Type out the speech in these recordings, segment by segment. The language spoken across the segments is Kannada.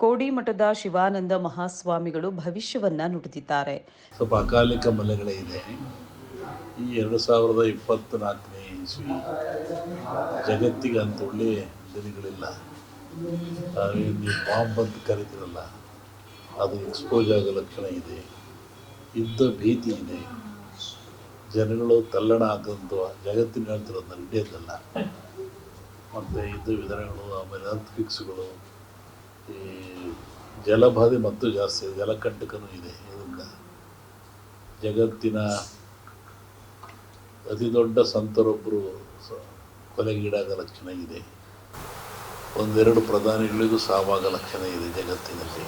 ಕೋಡಿಮಠದ ಶಿವಾನಂದ ಮಹಾಸ್ವಾಮಿಗಳು ಭವಿಷ್ಯವನ್ನ ನುಡಿದಿದ್ದಾರೆ. ಸ್ವಲ್ಪ ಅಕಾಲಿಕ ಮಳೆಗಳೇ ಇದೆ. ಈ 2024ನೇ ಇಸ್ವಿ ಜಗತ್ತಿಗೆ ಅಂತ ಒಳ್ಳೆಯ ದಿನಗಳಿಲ್ಲ. ನೀವು ಬಾಂಬ್ ಅಂತ ಕರಿತೀರಲ್ಲ, ಅದು ಎಕ್ಸ್ಪೋಸ್ ಆಗೋ ಲಕ್ಷಣ ಇದೆ. ಯುದ್ಧ ಭೀತಿ ಇದೆ. ಜನಗಳು ತಲ್ಲಣ ಆಗಂತ ಜಗತ್ತಿನ ಹೇಳ್ತಿರೋದನ್ನ ಇಂಡಿಯಾದಲ್ಲ. ಮತ್ತು ಯುದ್ಧ ವಿಧಾನಗಳು, ಆಮೇಲೆ ಅರ್ಥಫಿಕ್ಸ್ಗಳು, ಈ ಜಲಬಾಧೆ ಮತ್ತು ಜಾಸ್ತಿ ಇದೆ, ಜಲಕಂಟಕನೂ ಇದೆ. ಇದರಿಂದ ಜಗತ್ತಿನ ಅತಿ ದೊಡ್ಡ ಸಂತರೊಬ್ಬರು ಕೊಲೆಗೀಡಾಗೋ ಲಕ್ಷಣ ಇದೆ. ಒಂದೆರಡು ಪ್ರಧಾನಿಗಳಿಗೂ ಸಾವಾಗೋ ಲಕ್ಷಣ ಇದೆ. ಜಗತ್ತಿನಲ್ಲಿ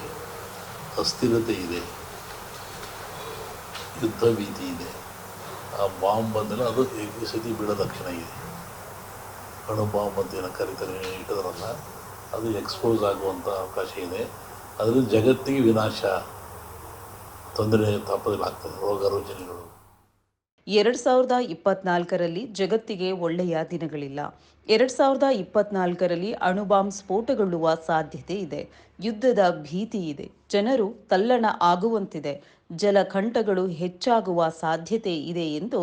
ಅಸ್ಥಿರತೆ ಇದೆ, ಯುದ್ಧ ಭೀತಿ ಇದೆ. ಆ ಬಾಂಬ್ ಬಂದಲ್ಲ, ಅದು ಈ ಸತಿ ಬೀಳೋ ಲಕ್ಷಣ ಇದೆ. ಅಣು ಬಾಂಬ್ ಅಂತ ಏನೋ ಕರಿತಾರೆ, ಇಟ್ಟದ್ರಲ್ಲ, ಅದು ಎಕ್ಸ್ಪೋಸ್ ಆಗುವಂಥ ಅವಕಾಶ ಇದೆ. ಅದರಿಂದ ಜಗತ್ತಿಗೆ ವಿನಾಶ, ತೊಂದರೆ ತಾಪದಲ್ಲಾಗ್ತದೆ, ರೋಗ ರುಜಿನಗಳು. 2024ರಲ್ಲಿ ಜಗತ್ತಿಗೆ ಒಳ್ಳೆಯ ದಿನಗಳಿಲ್ಲ. 2024ರಲ್ಲಿ ಅಣುಬಾಂಬ್ ಸ್ಫೋಟಗೊಳ್ಳುವ ಸಾಧ್ಯತೆ ಇದೆ. ಯುದ್ಧದ ಭೀತಿ ಇದೆ. ಜನರು ತಲ್ಲಣ ಆಗುವಂತಿದೆ. ಜಲಕಂಠಗಳು ಹೆಚ್ಚಾಗುವ ಸಾಧ್ಯತೆ ಇದೆ ಎಂದು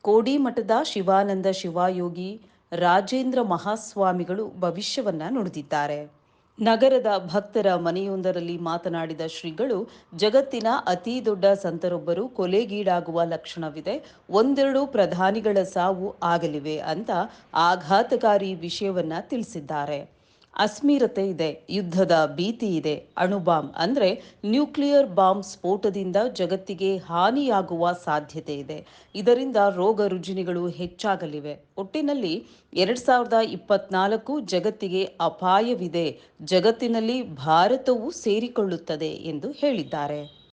ಕೋಡಿಮಠದ ಶಿವಾನಂದ ಶಿವಯೋಗಿ ರಾಜೇಂದ್ರ ಮಹಾಸ್ವಾಮಿಗಳು ಭವಿಷ್ಯವನ್ನ ನುಡಿದಿದ್ದಾರೆ. ನಗರದ ಭಕ್ತರ ಮನೆಯೊಂದರಲ್ಲಿ ಮಾತನಾಡಿದ ಶ್ರೀಗಳು, ಜಗತ್ತಿನ ಅತಿ ದೊಡ್ಡ ಸಂತರೊಬ್ಬರು ಕೊಲೆಗೀಡಾಗುವ ಲಕ್ಷಣವಿದೆ. ಒಂದೆರಡು ಪ್ರಧಾನಿಗಳ ಸಾವು ಆಗಲಿವೆ ಅಂತ ಆಘಾತಕಾರಿ ವಿಷಯವನ್ನ ತಿಳಿಸಿದ್ದಾರೆ. ಅಸ್ಮಿರತೆ ಇದೆ, ಯುದ್ಧದ ಭೀತಿ ಇದೆ. ಅಣುಬಾಂಬ್ ಅಂದ್ರೆ ನ್ಯೂಕ್ಲಿಯರ್ ಬಾಂಬ್ ಸ್ಫೋಟದಿಂದ ಜಗತ್ತಿಗೆ ಹಾನಿಯಾಗುವ ಸಾಧ್ಯತೆ ಇದೆ. ಇದರಿಂದ ರೋಗ ರುಜಿನಗಳು ಹೆಚ್ಚಾಗಲಿವೆ. ಒಟ್ಟಿನಲ್ಲಿ 2024 ಜಗತ್ತಿಗೆ ಅಪಾಯವಿದೆ. ಜಗತ್ತಿನಲ್ಲಿ ಭಾರತವೂ ಸೇರಿಕೊಳ್ಳುತ್ತದೆ ಎಂದು ಹೇಳಿದ್ದಾರೆ.